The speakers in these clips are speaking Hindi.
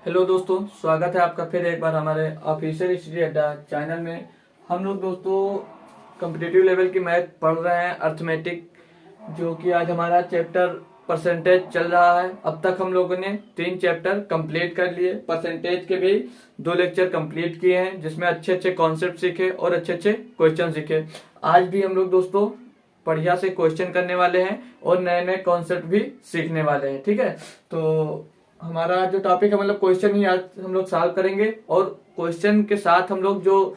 हेलो दोस्तों, स्वागत है आपका फिर एक बार हमारे ऑफिशियल स्टडी अड्डा चैनल में। हम लोग दोस्तों कॉम्पिटिटिव लेवल की मैथ पढ़ रहे हैं, अर्थमेटिक, जो कि आज हमारा चैप्टर परसेंटेज चल रहा है। अब तक हम लोगों ने 3 चैप्टर कंप्लीट कर लिए। परसेंटेज के भी 2 लेक्चर कंप्लीट किए हैं, जिसमें अच्छे अच्छे कॉन्सेप्ट सीखे और अच्छे अच्छे क्वेश्चन सीखे। आज भी हम लोग दोस्तों बढ़िया से क्वेश्चन करने वाले हैं और नए नए कॉन्सेप्ट भी सीखने वाले हैं। ठीक है, तो हमारा जो टॉपिक है मतलब क्वेश्चन ही आज हम लोग सॉल्व करेंगे, और क्वेश्चन के साथ हम लोग जो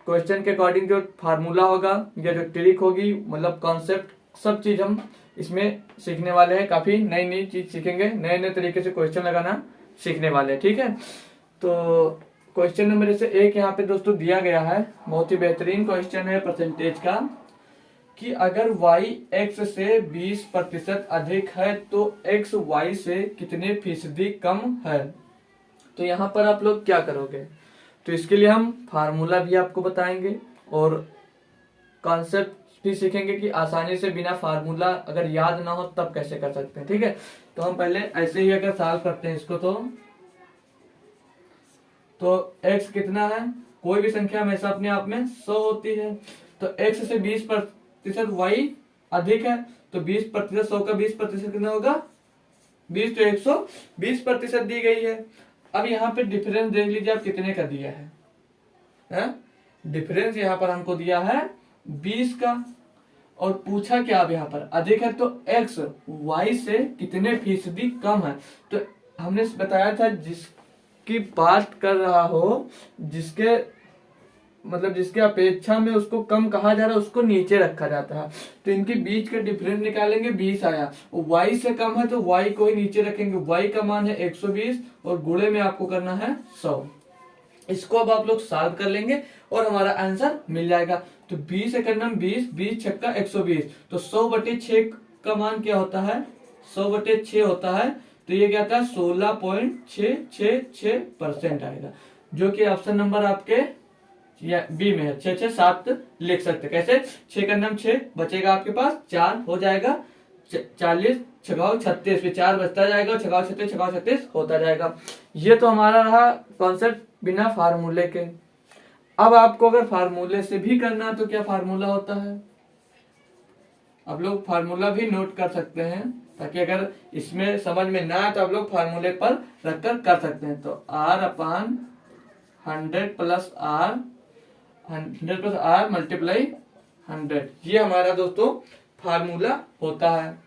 क्वेश्चन के अकॉर्डिंग जो फार्मूला होगा या जो ट्रिक होगी, मतलब कॉन्सेप्ट, सब चीज हम इसमें सीखने वाले हैं। काफी नई नई चीज सीखेंगे, नए नए तरीके से क्वेश्चन लगाना सीखने वाले हैं। ठीक है, तो क्वेश्चन नंबर जैसे 1 यहाँ पे दोस्तों दिया गया है, बहुत ही बेहतरीन क्वेश्चन है परसेंटेज का, कि अगर y x से 20% अधिक है तो x y से कितने फीसदी कम है। तो यहाँ पर आप लोग क्या करोगे, तो इसके लिए हम फार्मूला भी आपको बताएंगे और कॉन्सेप्ट भी सीखेंगे कि आसानी से बिना फार्मूला अगर याद ना हो तब कैसे कर सकते हैं। ठीक है, तो हम पहले ऐसे ही अगर सॉल्व करते हैं इसको, तो x कितना है, कोई भी संख्या हमेशा अपने आप में 100 होती है। तो x से 20% y अधिक है, तो 20% 100 का 20% कितना होगा 20, तो 120% दी गई है। अब यहाँ पे डिफरेंस देख लीजिए आप कितने का दिया है? डिफरेंस यहाँ पर हमको दिया है 20 का, और पूछा क्या अब यहाँ पर अधिक है तो x y से कितने फीसदी कम है। तो हमने बताया था जिसकी बात कर रहा हो, जिसके मतलब जिसके अपेक्षा में उसको कम कहा जा रहा है उसको नीचे रखा जाता है। तो इनके बीच का डिफरेंस निकालेंगे, 20 आया, y से कम है तो y को ही नीचे रखेंगे। y का मान है 120 और गुणे में आपको करना है 100। इसको अब आप लोग सॉल्व कर लेंगे और हमारा आंसर मिल जाएगा। तो 20 से करना 20, 20 छक्का 120, तो 100/6 का मान क्या होता है, 100/6 होता है। तो ये क्या आता है 16.666% आएगा, जो कि ऑप्शन नंबर आपके या बी में है। 6 6 7 लिख सकते, कैसे 6 का नाम 6 बचेगा आपके पास, 4 हो जाएगा 40, छगाओ 36, फिर 4 बचता जाएगा, छगाओ 36 होता जाएगा। ये तो हमारा रहा कॉन्सेप्ट बिना फार्मूले के। अब आपको अगर फार्मूले से भी करना है तो क्या फार्मूला होता है, आप लोग फार्मूला भी नोट कर सकते हैं, ताकि अगर इसमें समझ में ना आए तो आप लोग फार्मूले पर रखकर कर सकते हैं। तो r/100 + r 100 + r × 100, ये हमारा दोस्तों फार्मूला होता है।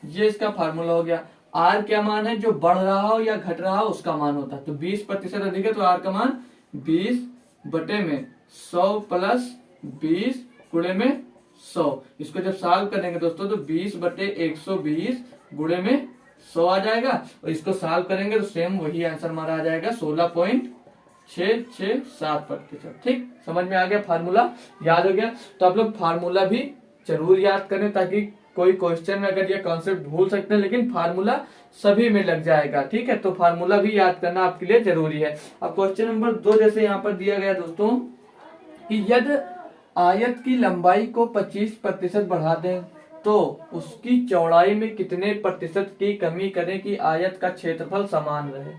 ये इसका फार्मूला हो गया। r क्या मान है, जो बढ़ रहा हो या घट रहा हो उसका मान होता है। तो 20% अधिक है तो r का मान 20/100 + 20 गुणे में 100। इसको जब सॉल्व करेंगे दोस्तों तो 20/120 गुणे में 100 आ जाएगा, और इसको सॉल्व करेंगे तो सेम वही आंसर हमारा आ जाएगा 16.667%। ठीक, समझ में आ गया, फार्मूला याद हो गया। तो आप लोग फार्मूला भी जरूर याद करें, ताकि कोई क्वेश्चन में अगर ये कॉन्सेप्ट भूल सकते हैं, लेकिन फार्मूला सभी में लग जाएगा। ठीक है, तो फार्मूला भी याद करना आपके लिए जरूरी है। अब क्वेश्चन नंबर 2 जैसे यहाँ पर दिया गया दोस्तों, कि यदि आयत की लंबाई को 25% बढ़ा दें तो उसकी चौड़ाई में कितने प्रतिशत की कमी करें कि आयत का क्षेत्रफल समान रहे।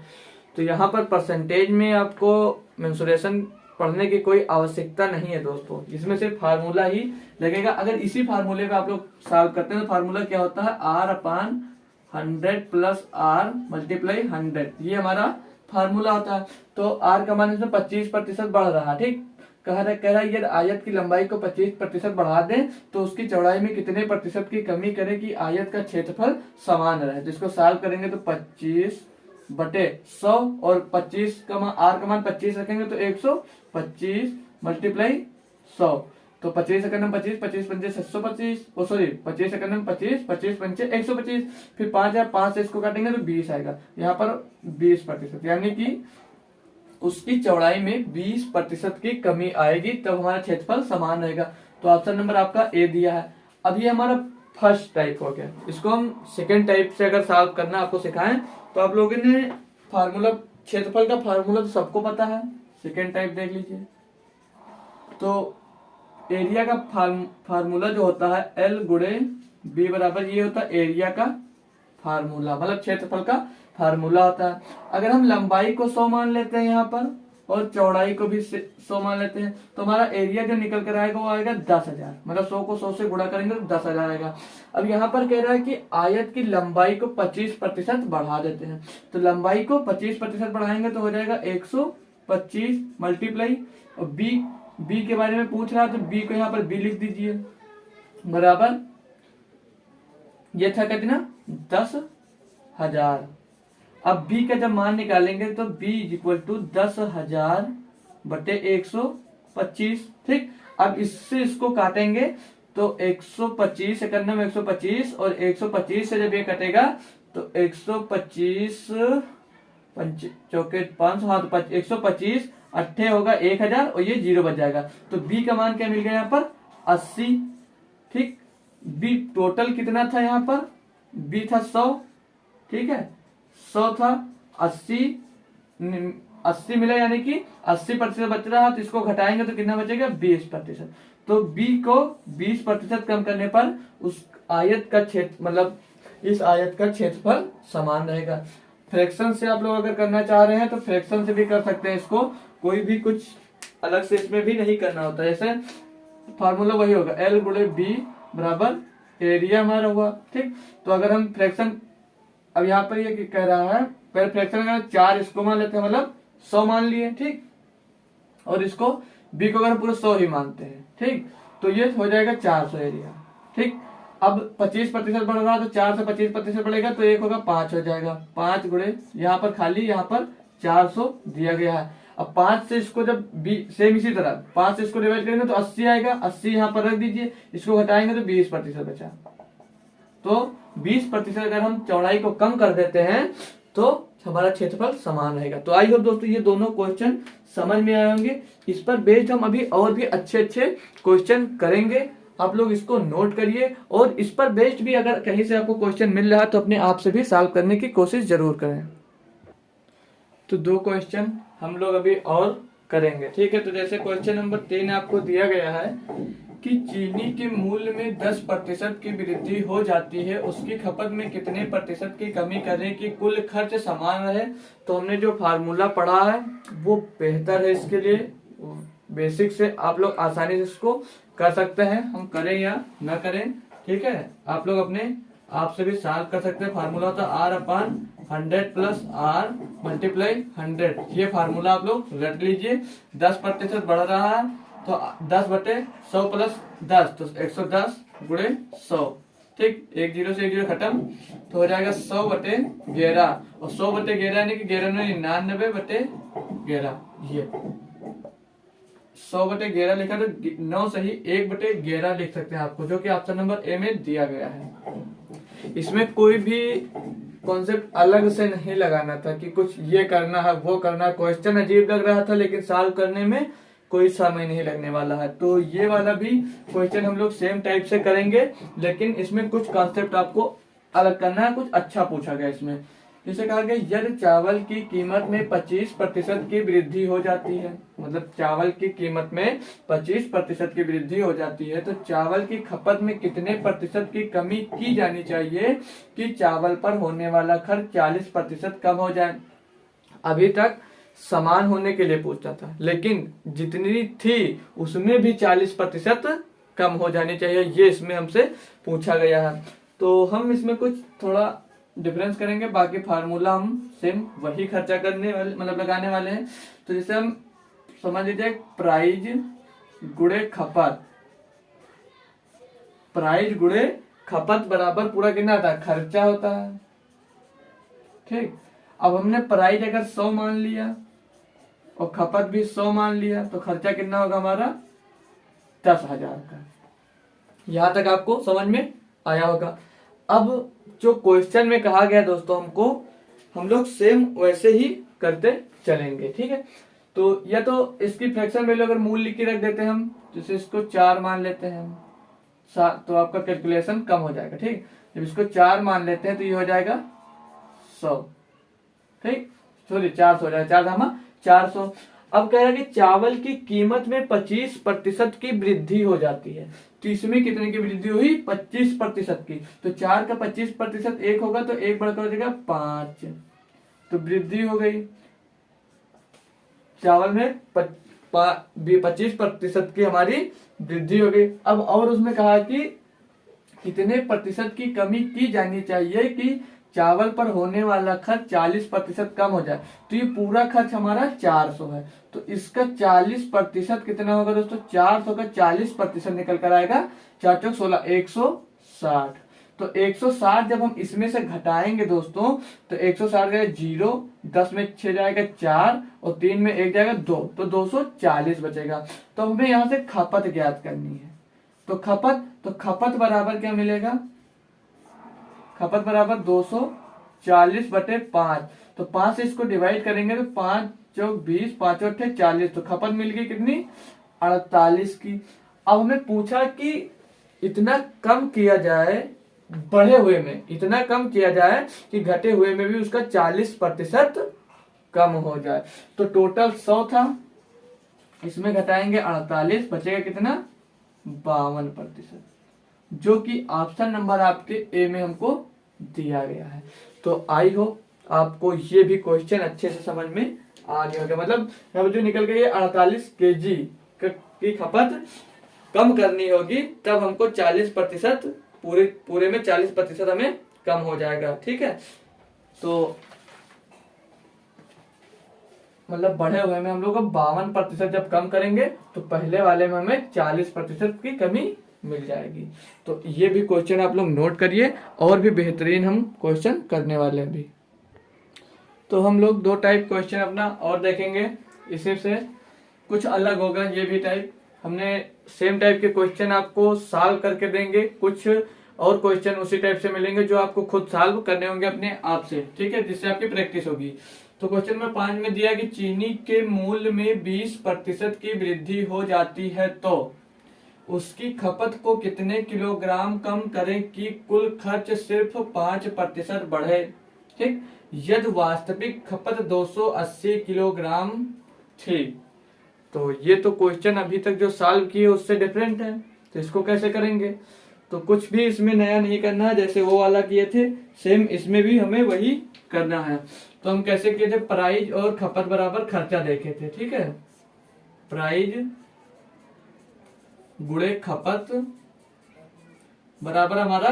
तो यहाँ पर परसेंटेज में आपको मेंसुरेशन पढ़ने की कोई आवश्यकता नहीं है दोस्तों, इसमें सिर्फ फार्मूला ही लगेगा। अगर इसी फार्मूले पे आप लोग सॉल्व करते हैं तो फार्मूला क्या होता है, r/100 + r × 100, ये हमारा फार्मूला होता है। तो r का मान इसमें 25% बढ़ रहा है। ठीक, कह रहा है यदि आयत की लंबाई को 25% बढ़ा दें तो उसकी चौड़ाई में कितने प्रतिशत की कमी करें कि आयत का क्षेत्रफल समान रहे। तो इसको सॉल्व करेंगे तो 25/100 और 25 का मान, r का मान 25 रखेंगे तो 125 × 100, तो 25 सेकंड में 25, 25 पंचे 725, ओ सॉरी 25 सेकंड में 25, 25 पंचे 125, फिर 5 है, 5 से इसको काटेंगे तो 20 आएगा। यहाँ पर 20%, यानी कि उसकी चौड़ाई में 20% की कमी आएगी, तब हमारा क्षेत्रफल समान रहेगा। तो ऑप्शन नंबर आपका ए दिया है। अब ये हमारा फर्स्ट टाइप हो गया। इसको हम सेकेंड टाइप से अगर सॉल्व करना आपको सिखाएं तो आप लोगों ने फार्मूला, क्षेत्रफल का फार्मूला तो सबको पता है। सेकेंड टाइप देख लीजिए, तो एरिया का फार्मूला जो होता है L × B बराबर ये होता है एरिया का फार्मूला, मतलब क्षेत्रफल का फार्मूला होता है। अगर हम लंबाई को 100 मान लेते हैं यहाँ पर और चौड़ाई को भी 100 मान लेते हैं तो हमारा एरिया जो निकल कर आएगा वो आएगा 10,000। मतलब 100 को 100 से गुणा करेंगे तो 10,000 आएगा। अब यहाँ पर कह रहा है कि आयत की लंबाई को 25% बढ़ा देते हैं, तो लंबाई को 25% बढ़ाएंगे तो हो जाएगा 125 मल्टीप्लाई, और बी के बारे में पूछ रहा है तो बी को यहाँ पर बी लिख दीजिए, बराबर ये था कितना 10,000। अब b का जब मान निकालेंगे तो b इक्वल टू 10,000 बटे 125। ठीक, अब इससे इसको काटेंगे तो 125 इकन्नम 125 और 125 से जब ये कटेगा तो 125 चौके 500, हाँ तो 125 अट्ठे होगा 1,000 और ये 0 बच जाएगा। तो b का मान क्या मिल गया यहाँ पर 80। ठीक, b टोटल कितना था यहाँ पर, b था 100। ठीक है, 100 था, 80 मिला, यानी कि 80% बच रहा है, तो इसको घटाएंगे तो कितना बचेगा 20%। तो b को 20% कम करने पर उस आयत का क्षेत्र मतलब इस आयत का क्षेत्रफल समान रहेगा। फ्रैक्शन से आप लोग अगर करना चाह रहे हैं तो फ्रैक्शन से भी कर सकते हैं इसको, कोई भी कुछ अलग से इसमें भी नहीं करना होता। जैसे फार्मूला वही होगा L गुणे B बराबर एरिया हमारा हुआ। ठीक, तो अगर हम फ्रैक्शन, अब यहाँ पर ये कह रहा है पहले फ्रैक्शन अगर 4 इसको मान लेते हैं मतलब 100 मान लिए। ठीक, और इसको b को अगर पूरा 100 ही मानते हैं, ठीक, तो ये हो जाएगा 400 एरिया। ठीक, अब 25% बढ़ रहा है तो 4 से 25% बढ़ेगा तो एक होगा 5 हो जाएगा, 5 गुणे यहाँ पर खाली यहाँ पर 400 दिया गया है। अब 5 से इसको जब सेम इसी तरह 5 से इसको डिवाइड करेंगे तो 80 आएगा, 80 यहाँ पर रख दीजिए, इसको घटाएंगे तो 20% बचा। तो 20% अगर हम चौड़ाई को कम कर देते हैं तो हमारा क्षेत्रफल समान रहेगा। तो आई होप दोस्तों ये दोनों क्वेश्चन समझ में आए होंगे। इस पर बेस्ड हम अभी और भी अच्छे क्वेश्चन करेंगे, आप लोग इसको नोट करिए। और इस पर बेस्ड भी अगर कहीं से आपको क्वेश्चन मिल रहा है तो अपने आप से भी सॉल्व करने की कोशिश जरूर करें। तो 2 क्वेश्चन हम लोग अभी और करेंगे। ठीक है, तो जैसे क्वेश्चन नंबर 3 आपको दिया गया है कि चीनी के मूल्य में 10% की वृद्धि हो जाती है, उसकी खपत में कितने प्रतिशत की कमी करें कि कुल खर्च समान रहे। तो हमने जो फार्मूला पढ़ा है वो बेहतर है, इसके लिए बेसिक से आप लोग आसानी से इसको कर सकते हैं, हम करें या ना करें। ठीक है, आप लोग अपने आप से भी सॉल्व कर सकते हैं। फार्मूला होता है R/100 प्लस R मल्टीप्लाई 100। ये फार्मूला आप लोग रट लीजिए। 10% बढ़ रहा है तो 10 बटे 100 प्लस 10 तो 110 गुणे 100। ठीक, 1 0 से 1 0 खत्म तो हो जाएगा 100 बटे 11, और 100 बटे 11 यानी कि 99 बटे 11। ये 100 बटे 11 लिखा तो 9 सही 1 बटे 11 लिख सकते हैं आपको, जो कि ऑप्शन नंबर ए में दिया गया है। इसमें कोई भी कॉन्सेप्ट अलग से नहीं लगाना था कि कुछ ये करना है वो करना है। क्वेश्चन अजीब लग रहा था लेकिन सॉल्व करने में कोई समय नहीं लगने वाला है। तो ये वाला भी क्वेश्चन हम लोग सेम टाइप से करेंगे, लेकिन इसमें कुछ कॉन्सेप्ट आपको अलग करना है, कुछ अच्छा पूछा गया इसमें। जैसे कहा गया यदि चावल की कीमत में 25% की वृद्धि हो जाती है, मतलब चावल की कीमत में 25% की वृद्धि हो जाती है तो चावल की खपत में कितने प्रतिशत की कमी की जानी चाहिए कि चावल पर होने वाला खर्च 40% कम हो जाए। अभी तक समान होने के लिए पूछता था, लेकिन जितनी थी उसमें भी 40% कम हो जानी चाहिए, ये इसमें हमसे पूछा गया है। तो हम इसमें कुछ थोड़ा डिफरेंस करेंगे, बाकी फार्मूला हम सेम वही खर्चा करने वाले मतलब लगाने वाले हैं। तो जैसे हम समझ लीजिए प्राइज गुणे खपत, प्राइज गुणे खपत बराबर पूरा कितना आता है खर्चा होता है। ठीक, अब हमने प्राइज अगर 100 मान लिया और खपत भी 100 मान लिया तो खर्चा कितना होगा हमारा 10,000 का। यहां तक आपको समझ में आया होगा। अब जो क्वेश्चन में कहा गया दोस्तों हमको, हम लोग सेम वैसे ही करते चलेंगे। ठीक है, तो या तो इसकी फ्रैक्शन वैल्यू अगर मूल लिख के रख देते हैं हम, जैसे इसको 4 मान लेते हैं हम, तो आपका कैलकुलेशन कम हो जाएगा। ठीक, जब इसको 4 मान लेते हैं तो ये हो जाएगा 100। ठीक, सॉरी 400 हो जाएगा, 4 धामा 400। अब कह रहा है कि चावल की कीमत में 25% की वृद्धि हो जाती है, तो इसमें कितने की वृद्धि हुई 25% की। तो 4 का 25% 1 होगा तो 1 बढ़कर हो जाएगा 5। तो वृद्धि हो गई, चावल में 25% की हमारी वृद्धि हो गई। अब और उसमें कहा कि कितने प्रतिशत की कमी की जानी चाहिए कि चावल पर होने वाला खर्च 40% कम हो जाए। तो ये पूरा खर्च हमारा 400 है, तो इसका 40% कितना होगा दोस्तों, 400 का 40% निकल कर आएगा 4 चौक 16, 160। तो 160 जब हम इसमें से घटाएंगे दोस्तों, तो 160 जाएगा 0, 10 में 6 जाएगा 4 और 3 में 1 जाएगा 2, तो 240 बचेगा। तो हमें यहाँ से खपत ज्ञात करनी है। तो खपत बराबर क्या मिलेगा, खपत बराबर 240/5। तो 5 से इसको डिवाइड करेंगे तो 5 चौक 20, 5 और 40। तो खपत मिल गई कितनी, 48 की। अब हमें पूछा कि इतना कम किया जाए, बढ़े हुए में इतना कम किया जाए कि घटे हुए में भी उसका 40% कम हो जाए। तो टोटल 100 था, इसमें घटाएंगे 48, बचेगा कितना, 52%, जो कि ऑप्शन नंबर आपके ए में हमको दिया गया है। तो आई होप आपको ये भी क्वेश्चन अच्छे से समझ में आ गया होगा। मतलब अब जो निकल गई 48 kg की खपत कम करनी होगी, तब हमको 40% पूरे में 40% हमें कम हो जाएगा। ठीक है, तो मतलब बढ़े हुए में हम लोग 52% जब कम करेंगे तो पहले वाले में हमें 40% की कमी मिल जाएगी। तो ये भी क्वेश्चन आप लोग नोट करिए, और भी बेहतरीन हम क्वेश्चन करने वाले हैं अभी। तो हम लोग 2 टाइप क्वेश्चन अपना और देखेंगे, इसी से कुछ अलग होगा। ये भी टाइप हमने सेम टाइप के क्वेश्चन आपको सॉल्व करके देंगे, कुछ और क्वेश्चन उसी टाइप से मिलेंगे जो आपको खुद सॉल्व करने होंगे अपने आप से। ठीक है, जिससे आपकी प्रैक्टिस होगी। तो क्वेश्चन नंबर 5 में दिया कि चीनी के मूल्य में 20% की वृद्धि हो जाती है तो उसकी खपत को कितने किलोग्राम कम करें कि कुल खर्च सिर्फ 5% बढ़े। ठीक, यदि वास्तविक खपत 280 किलोग्राम थी। तो ये तो क्वेश्चन अभी तक जो सॉल्व किए उससे डिफरेंट है, तो इसको कैसे करेंगे। तो कुछ भी इसमें नया नहीं करना है, जैसे वो वाला किए थे सेम इसमें भी हमें वही करना है। तो हम कैसे किए थे, प्राइस और खपत बराबर खर्चा देखे थे। ठीक है, प्राइस गुणे खपत बराबर हमारा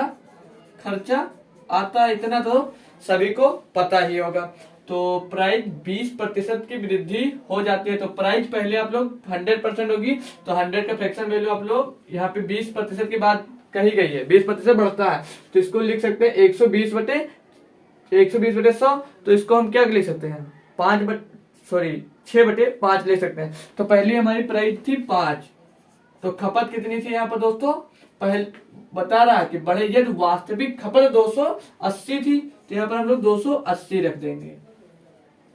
खर्चा आता है, इतना तो सभी को पता ही होगा। तो प्राइस 20% की वृद्धि हो जाती है, तो प्राइस पहले आप लोग 100% होगी, तो 100 का फ्रैक्शन वैल्यू आप लोग यहाँ पे 20% की बात कही गई है, 20% बढ़ता है, तो इसको लिख सकते हैं 120/100। तो इसको हम क्या लिख सकते हैं, 6/5 ले सकते हैं। तो पहली हमारी प्राइस थी 5, तो खपत कितनी थी यहाँ पर दोस्तों, पहले बता रहा है कि बढ़े, यदि वास्तविक खपत 280 थी, तो यहाँ पर हम लोग 280 रख देंगे।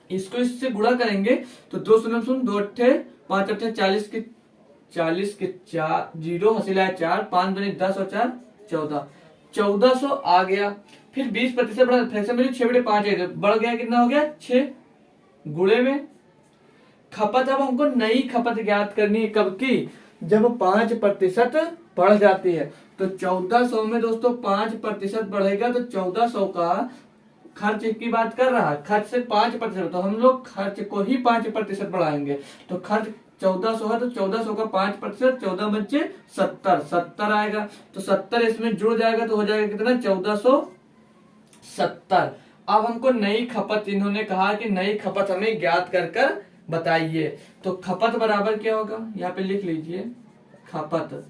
इसको इससे गुणा करेंगे तो 2 शून्य 2 अट्ठे 5 अट्ठे 40 के 4 0 हसीला 4 5 दूनी 10 और 4 14, 1400 आ गया। फिर 20% बढ़ा, फ्रैक्शन में 6/5 है, बढ़ गया, कितना हो गया 6 गुणे में खपत। अब हमको नई खपत ज्ञात करनी है, कब की, जब 5% बढ़ जाती है। तो 1400 में दोस्तों 5% बढ़ेगा, तो 1400 का खर्च की बात कर रहा है, खर्च से 5%, तो हम लोग खर्च को ही 5% बढ़ाएंगे। तो खर्च 1400 है, तो 1400 का 5%, 14 बच्चे 70 आएगा। तो 70 इसमें जुड़ जाएगा, तो हो जाएगा कितना, 1470। अब हमको नई खपत, इन्होंने कहा कि नई खपत हमें ज्ञात कर बताइए। तो खपत बराबर क्या होगा, यहाँ पे लिख लीजिए खपत।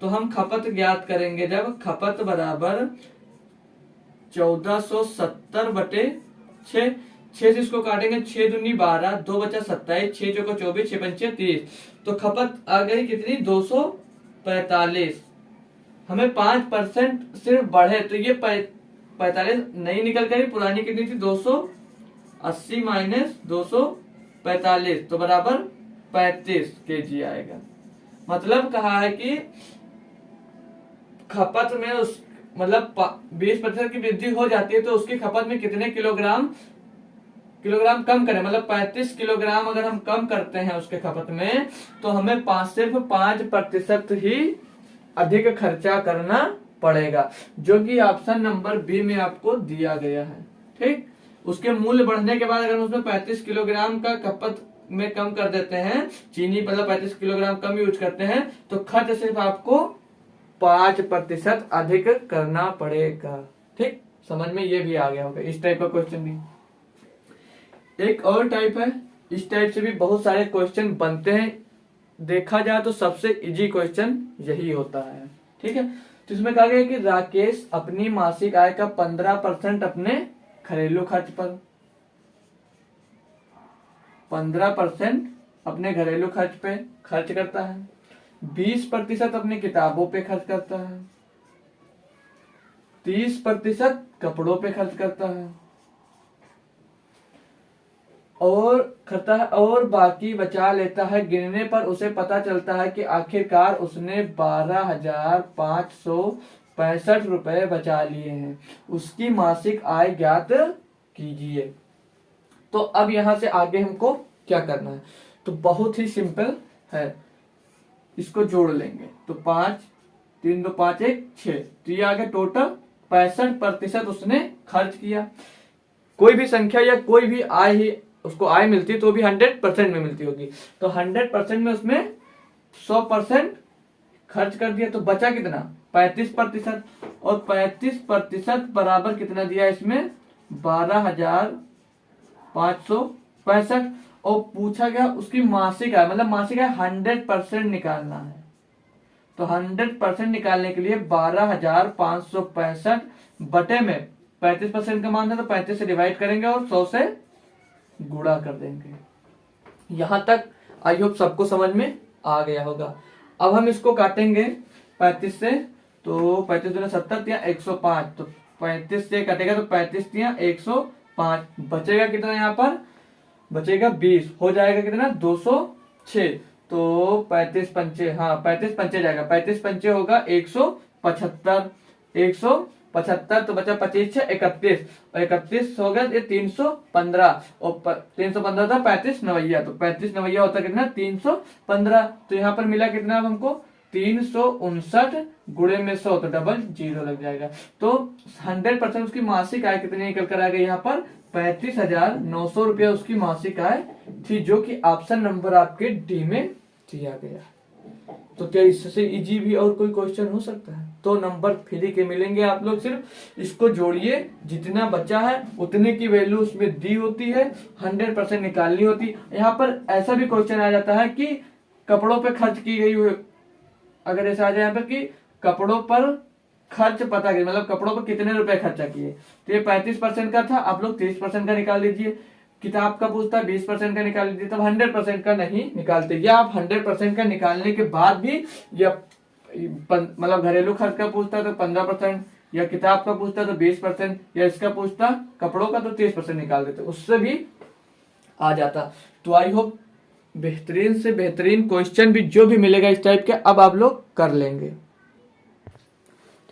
तो हम खपत ज्ञात करेंगे जब खपत बराबर 1470/6, 6 से इसको काटेंगे, 6 दूनी 12, 2 बचा 27, 6 चौका 24, 6 पंचे 30। तो खपत आ गई कितनी, 245। हमें 5% सिर्फ बढ़े, तो ये 45 नहीं निकल गई, पुरानी कितनी थी 280 माइनस 245, तो बराबर 35 kg आएगा। मतलब कहा है कि खपत में उस मतलब 20% की वृद्धि हो जाती है, तो उसकी खपत में कितने किलोग्राम कम करें, मतलब 35 किलोग्राम अगर हम कम करते हैं उसके खपत में, तो हमें सिर्फ 5% ही अधिक खर्चा करना पड़ेगा, जो कि ऑप्शन नंबर बी में आपको दिया गया है। ठीक, उसके मूल्य बढ़ने के बाद अगर हम उसमें 35 किलोग्राम का खपत में कम कर देते हैं, चीनी मतलब 35 किलोग्राम कम यूज करते हैं, तो खर्च सिर्फ आपको 5% अधिक करना पड़ेगा। ठीक, समझ में ये भी आ गया होगा। इस टाइप का क्वेश्चन भी एक और टाइप है। इस टाइप से भी बहुत सारे क्वेश्चन बनते हैं। देखा जाए तो सबसे इजी क्वेश्चन यही होता है। ठीक है, तो इसमें कहा गया कि राकेश अपनी मासिक आय का 15% अपने घरेलू खर्च पर, 15% अपने घरेलू खर्च पे खर्च करता है, 20% अपनी किताबों पे खर्च करता है, 30% कपड़ों पे खर्च करता है और बाकी बचा लेता है। गिनने पर उसे पता चलता है कि आखिरकार उसने 12,565 रुपए बचा लिए हैं। उसकी मासिक आय ज्ञात कीजिए। तो अब यहां से आगे हमको क्या करना है, तो बहुत ही सिंपल है। इसको जोड़ लेंगे तो 5, 3 2 5 1 6, तो ये आगे टोटल 65% उसने खर्च किया। कोई भी संख्या या कोई भी आय ही उसको आय मिलती तो भी 100% में मिलती होगी, तो 100% में उसमें 100% खर्च कर दिया, तो बचा कितना 35%, और 35% बराबर कितना दिया इसमें 12,565, और पूछा गया उसकी मासिक आय, मतलब मासिक आय 100% निकालना है। तो 100% निकालने के लिए 12,565 बटे में 35% का मान है तो 35 से डिवाइड करेंगे और 100 से गुणा कर देंगे। यहां तक आई होप सबको समझ में आ गया होगा। अब हम इसको काटेंगे 35 से, तो 35 दूना 70 या 105, तो 35 से कटेगा तो 35 या 105, बचेगा कितना, यहाँ पर बचेगा 20, हो जाएगा कितना 206, तो 35 पंचे, हाँ 35 पंचे जाएगा, 35 पंचे होगा 175, 175, तो बचा 25 6 31, और 31 हो गया ये 315, और 315 था 35 नवैया, तो 35 नवैया होता कितना 315, तो यहाँ पर मिला कितना अब हमको 359 गुणे में 100, तो डबल जीरो लग जाएगा। तो 100% उसकी मासिक आय कितनी निकल कर आ गई, यहाँ पर 35,900 रुपया उसकी मासिक आय थी, जो कि ऑप्शन नंबर आपके डी में दिया गया। तो क्या इससे इजी भी और कोई क्वेश्चन हो सकता है? तो नंबर फ्री के मिलेंगे, आप लोग सिर्फ इसको जोड़िए, जितना बचा है उतने की वैल्यू उसमें दी होती है, 100% निकालनी होती है। यहाँ पर ऐसा भी क्वेश्चन आ जाता है कि कपड़ों पे खर्च की गई हुई, अगर ऐसा आ जाए यहाँ पर कि कपड़ों पर खर्च पता करिए, मतलब कपड़ों पर कितने रुपए खर्चा किए, तो ये 35% का था, आप लोग 30% का निकाल लीजिए। किताब का पूछता है 20% का निकाल लीजिए, तब 100% का नहीं निकालते, या आप 100% का निकालने के बाद भी, या मतलब घरेलू खर्च का पूछता है तो 15%, या किताब का पूछता है तो 20%, या इसका पूछता कपड़ों का तो 30% निकाल देते, उससे भी आ जाता। तो आई होप बेहतरीन से बेहतरीन क्वेश्चन भी जो भी मिलेगा इस टाइप के अब आप लोग कर लेंगे।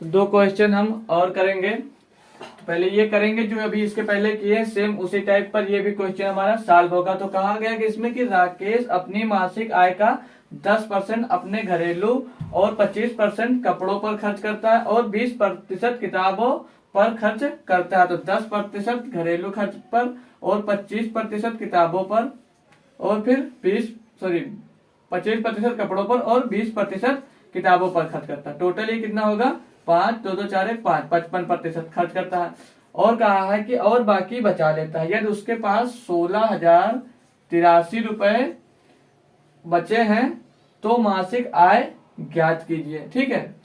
तो 2 क्वेश्चन हम और करेंगे, तो पहले ये करेंगे जो अभी इसके पहले किए सेम उसी टाइप पर ये भी क्वेश्चन हमारा सॉल्व होगा। तो कहा गया कि इसमें कि राकेश अपनी मासिक आय का 10% अपने घरेलू और 25% कपड़ों पर खर्च करता है और 20% किताबों पर खर्च करता है। तो 10% घरेलू खर्च पर और 25% किताबों पर, और फिर 25% कपड़ों पर और 20% किताबों पर खर्च करता है। टोटल ये कितना होगा 5 2 2 4 1 5, 55% खर्च करता है। और कहा है कि और बाकी बचा लेता है, यदि उसके पास 16,083 रुपए बचे हैं तो मासिक आय ज्ञात कीजिए। ठीक है,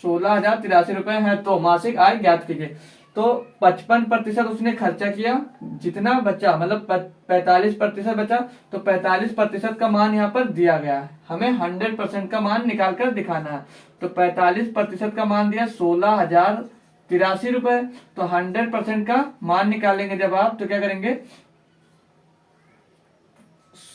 16,083 रुपए हैं तो मासिक आय ज्ञात कीजिए। तो 55% उसने खर्चा किया, जितना बचा मतलब 45% बचा, तो 45% का मान यहाँ पर दिया गया है, हमें 100% का मान निकाल कर दिखाना है। तो 45% का मान दिया 16,083 रुपए, तो 100% का मान निकालेंगे जब आप, तो क्या करेंगे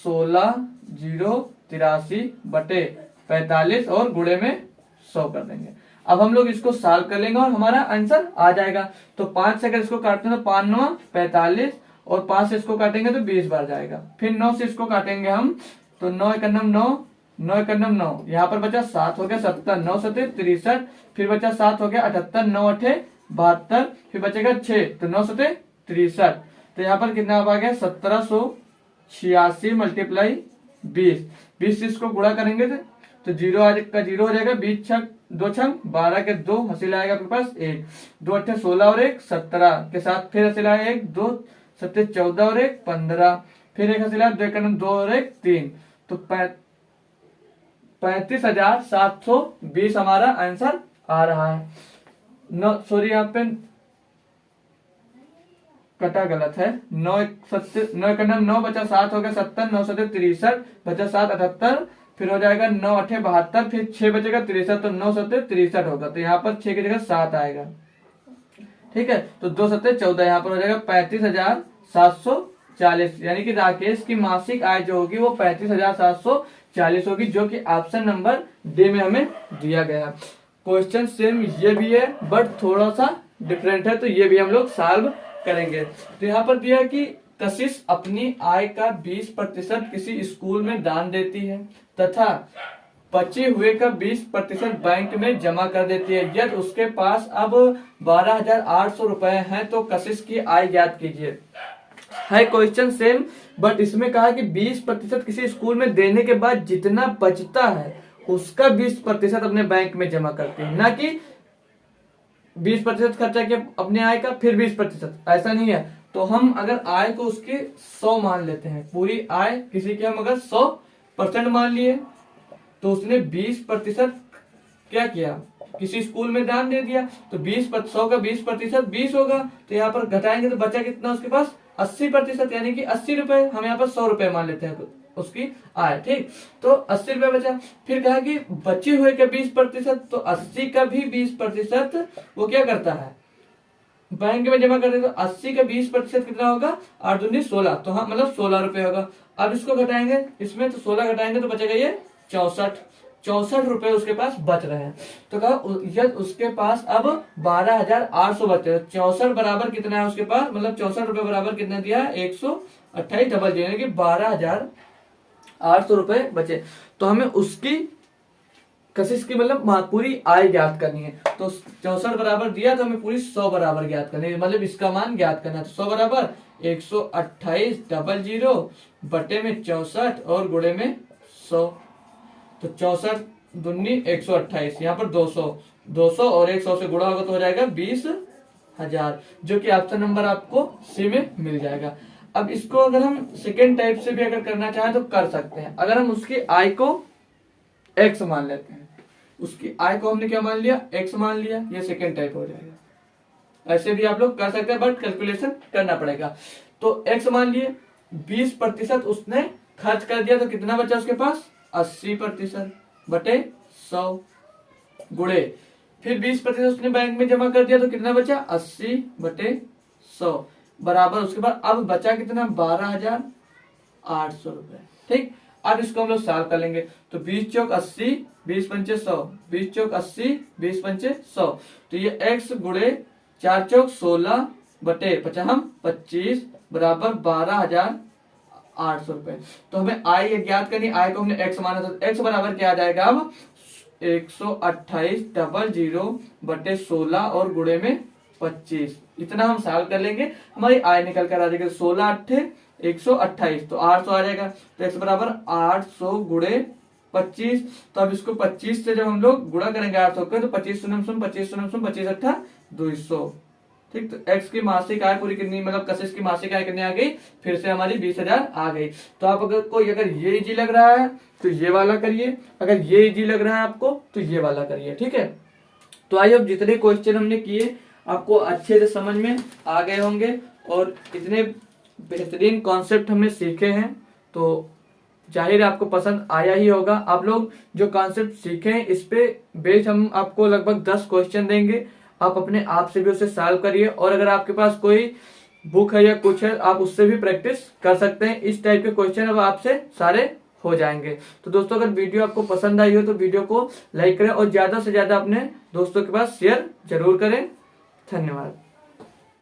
16,083 बटे 45 और गुणे में 100 कर देंगे। अब हम लोग इसको सॉल्व कर लेंगे और हमारा आंसर आ जाएगा। तो 5 से अगर इसको काटते हैं तो 5 9 45, और 5 से इसको काटेंगे तो 20 बार जाएगा। फिर 9 से इसको काटेंगे हम, तो 9 1 9, 9 1 9, यहाँ पर बचा 7 हो गया 70, 9 7 63, फिर बचा 7 हो गया 78, 9 8 72, फिर बचेगा 6, तो 9 सते 63। तो यहाँ पर कितना आ गया 1786 मल्टीप्लाई 20। 20 से इसको गुणा करेंगे तो 0 का 0 हो जाएगा, 20 छक 2 छक 12 के 2 हसीला आएगा आपके पास 1, 2 अट्ठे 16 और 1 17 के साथ फिर हसीला 1, 2 सत्ते 14 और 1 15, फिर एक हसीला 2 एक 2 और 1 3, तो 35,720 हमारा आंसर आ रहा है। सॉरी यहाँ पे कटा गलत है, 9 9 बचा 7 हो गया 70, 9 सत्ते 63 बचा 7 78, फिर हो जाएगा 9 अठे 72, फिर 6 बचेगा 63, तो 9 सत्ते 63 होगा, तो यहाँ पर 6 की जगह 7 आएगा। ठीक है, तो 2 सत्ते 14, यहाँ पर हो जाएगा 35,740, यानी कि राकेश की मासिक आय जो होगी वो 35,740 होगी, जो कि ऑप्शन नंबर डी में हमें दिया गया। क्वेश्चन सेम ये भी है बट थोड़ा सा डिफरेंट है, तो ये भी हम लोग सॉल्व करेंगे। तो यहाँ पर दिया कि कशिश अपनी आय का 20% किसी स्कूल में दान देती है तथा बचे हुए का 20% बैंक में जमा कर देती है। यदि उसके पास अब 12,800 रुपए हैं तो कशिश की आय ज्ञात कीजिए। है क्वेश्चन सेम, बट इसमें कहा कि 20% किसी स्कूल में देने के बाद जितना बचता है उसका 20% अपने बैंक में जमा करते हैं, ना कि 20% खर्चा किया अपने आय का फिर 20%, ऐसा नहीं है। तो हम अगर आय को उसके 100 मान लेते हैं, पूरी आय किसी की हम अगर 100% मान लिए, तो उसने 20% क्या किया, किसी स्कूल में दान दे दिया, तो 100 का 20% 20 होगा, तो यहाँ पर घटाएंगे तो बचा कितना उसके पास 80%, यानी कि 80 रुपए। हम यहाँ पर 100 रुपए मान लेते हैं उसकी आय, ठीक, तो 80 रुपए बचा। फिर कहा कि बचे हुए का 20%, तो 80 का भी 20% वो क्या करता है, बैंक में जमा कर दे, तो 80 का 20% कितना होगा 8 दूनी 16, तो हाँ मतलब 16 रुपए होगा। अब इसको घटाएंगे इसमें, तो 16 घटाएंगे तो बचेगा ये 64 रुपए उसके पास बच रहे हैं। तो कहा यदि उसके पास अब 12,800 बचे, 64 बराबर कितना है उसके पास, मतलब 64 रुपए बराबर कितना दिया है 128 डबल जीरो, यानी कि 12,800 रुपए बचे। तो हमें उसकी कशिश की मतलब पूरी आय ज्ञात करनी है। तो 64 बराबर दिया तो हमें पूरी 100 बराबर ज्ञात करनी है, मतलब इसका मान ज्ञात करना है। तो 100 बराबर 128 डबल जीरो बटे में 64 और गुणे में 100, तो 64 दूनी 128, यहाँ पर 200 और 100 से गुणा होगा तो हो जाएगा 20,000, जो कि ऑप्शन नंबर आपको सी में मिल जाएगा। अब इसको अगर हम सेकेंड टाइप से भी अगर करना चाहें तो कर सकते हैं। अगर हम उसकी आय को x मान लेते हैं, उसकी आय को हमने क्या मान लिया, x मान लिया, ये सेकेंड टाइप हो जाएगा। ऐसे भी आप लोग कर सकते हैं बट कैलकुलेशन करना पड़ेगा। तो x मान लिए, 20% उसने खर्च कर दिया, तो कितना बचा उसके पास 80% बटे 100 गुणे, फिर 20% उसने बैंक में जमा कर दिया, तो कितना बचा 80 बटे 100 बराबर, उसके बाद अब बचा कितना 12,800 रुपए। ठीक, अब इसको हम लोग सॉल्व कर लेंगे। तो 20 चौक 80, 20 पंचे 100, 20 चौक 80, 20 पंचे 100, तो ये x गुणे 4 चौक 16 बटे 25 बराबर 12,800 रुपए। तो हमें आय ज्ञात करनी, आय को हमने x माना, तो x बराबर क्या आ जाएगा अब 128 डबल जीरो बटे 16 और गुणे में 25, इतना हम सॉल्व कर लेंगे, हमारी आय निकल कर आ जाएगी। 16 अट्ठे 128, तो 800 आ जाएगा, तो x बराबर 800 गुणे 25। तो अब इसको 25 से जब हम लोग गुणा करेंगे 800 को, तो 25 शून्य 25 अट्ठा 200। ठीक, तो x की मासिक आय पूरी कितनी, मतलब कशिश की मासिक आय कितनी आ गई, फिर से हमारी 20,000 आ गई। तो आप अगर ये इजी लग रहा है तो ये वाला करिए, अगर ये इजी लग रहा है आपको तो ये वाला करिए। ठीक है, तो आई होप जितने क्वेश्चन हमने किए आपको अच्छे से समझ में आ गए होंगे और इतने बेहतरीन कॉन्सेप्ट हमने सीखे हैं, तो जाहिर आपको पसंद आया ही होगा। आप लोग जो कॉन्सेप्ट सीखे हैं इस पे बेस्ड हम आपको लगभग 10 क्वेश्चन देंगे, आप अपने आप से भी उसे सॉल्व करिए, और अगर आपके पास कोई बुक है या कुछ है आप उससे भी प्रैक्टिस कर सकते हैं। इस टाइप के क्वेश्चन अब आपसे सारे हो जाएंगे। तो दोस्तों अगर वीडियो आपको पसंद आई हो तो वीडियो को लाइक करें और ज्यादा से ज्यादा अपने दोस्तों के पास शेयर जरूर करें। धन्यवाद।